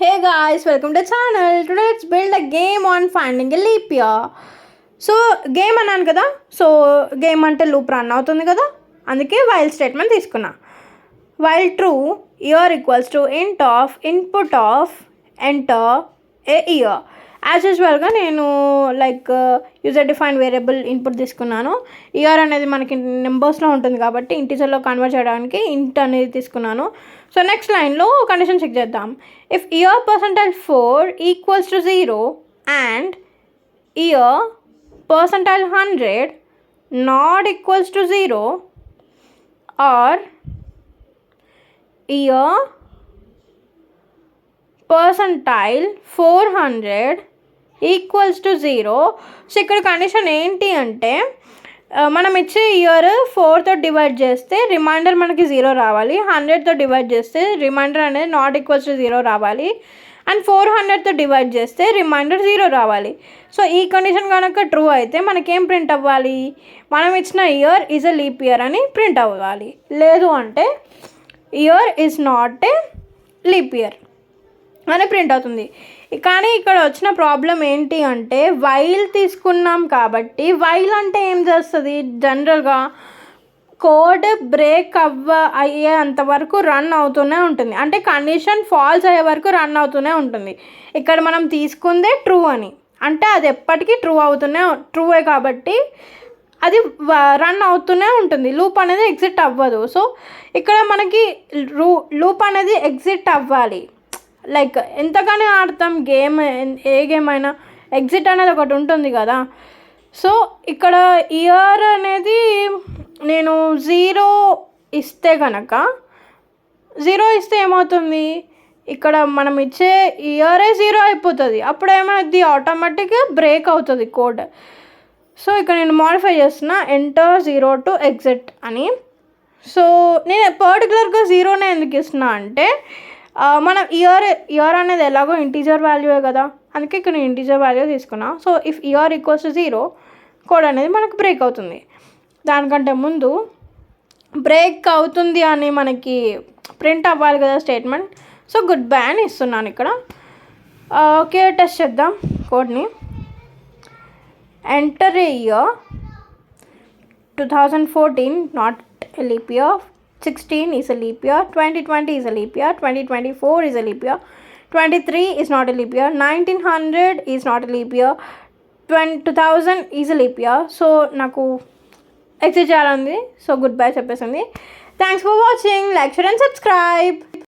Hey guys, welcome to the channel. Today let's build a game on finding a leap year. So game అన్నాను కదా, so game అంటే loop run అవుతుంది కదా, అందుకే while statement తీసుకున్నా. While true year equals to ఇంట్ of input of enter a year. As యూజువల్గా నేను యూజర్ డిఫైన్డ్ వేరియబుల్ ఇన్పుట్ తీసుకున్నాను. ఇయర్ అనేది మనకి నెంబర్స్లో ఉంటుంది కాబట్టి ఇంటీజర్లో కన్వర్ట్ చేయడానికి ఇంట్ అనేది తీసుకున్నాను. సో నెక్స్ట్ లైన్లో కండిషన్ చెక్ చేద్దాం. If year %4 equals to 0 and year %100 not equals to 0 or year %400 equals to 0. So ఇక్కడ కండిషన్ ఏంటి అంటే మనం ఇచ్చే ఇయర్ 4తో డివైడ్ చేస్తే రిమైండర్ మనకి 0 రావాలి, 100తో డివైడ్ చేస్తే రిమైండర్ అనేది నాట్ ఈక్వల్స్ టు 0 రావాలి, అండ్ 400తో డివైడ్ చేస్తే రిమైండర్ 0 రావాలి. సో ఈ కండిషన్ కనుక ట్రూ అయితే మనకేం ప్రింట్ అవ్వాలి, మనం ఇచ్చిన year is a leap year అని ప్రింట్ అవ్వాలి. లేదు అంటే year is not a leap year అని ప్రింట్ అవుతుంది. కానీ ఇక్కడ వచ్చిన ప్రాబ్లం ఏంటి అంటే వైల్ తీసుకున్నాం కాబట్టి వైల్ అంటే ఏం చేస్తుంది, జనరల్గా కోడ్ బ్రేక్ అయ్యేంతవరకు రన్ అవుతూనే ఉంటుంది, అంటే కండిషన్ ఫాల్స్ అయ్యే వరకు రన్ అవుతూనే ఉంటుంది. ఇక్కడ మనం తీసుకుందే ట్రూ అని, అంటే అది ఎప్పటికీ ట్రూవే కాబట్టి అది రన్ అవుతూనే ఉంటుంది, లూప్ అనేది ఎగ్జిట్ అవ్వదు. సో ఇక్కడ మనకి లూప్ అనేది ఎగ్జిట్ అవ్వాలి. ఎంతగానో ఆడతాం గేమ్, ఏ గేమ్ అయినా ఎగ్జిట్ అనేది ఒకటి ఉంటుంది కదా. సో ఇక్కడ ఇయర్ అనేది నేను 0 ఇస్తే కనుక 0 ఇస్తే ఏమవుతుంది, ఇక్కడ మనం ఇచ్చే ఇయరే 0 అయిపోతుంది. అప్పుడు ఏమైంది, ఆటోమేటిక్గా బ్రేక్ అవుతుంది కోడ్. సో ఇక్కడ నేను మాడిఫై చేస్తున్నా ఎంటర్ 0 టు ఎగ్జిట్ అని. సో నేను పర్టికులర్గా 0నే ఎందుకు ఇస్తున్నా అంటే మనం ఇయర్ అనేది ఎలాగో ఇంటీజర్ వాల్యూయే కదా, అందుకే ఇక్కడ నేను ఇంటీజర్ వాల్యూ తీసుకున్నా. So if year equals to 0 code అనేది మనకు బ్రేక్ అవుతుంది. దానికంటే ముందు బ్రేక్ అవుతుంది అని మనకి ప్రింట్ అవ్వాలి కదా స్టేట్మెంట్. సో గుడ్ బై అని ఇస్తున్నాను ఇక్కడ. ఓకే, టెస్ట్ చేద్దాం కోడ్ని. Enter a year 2014 not a leap year, 16 is a leap year, 2020 is a leap year, 2024 is a leap year, 23 is not a leap year, 1900 is not a leap year, 2000 is a leap year. So నాకు exit చేయాలంది. So good bye చెప్పేసింది. Thanks for watching. Like, share and subscribe.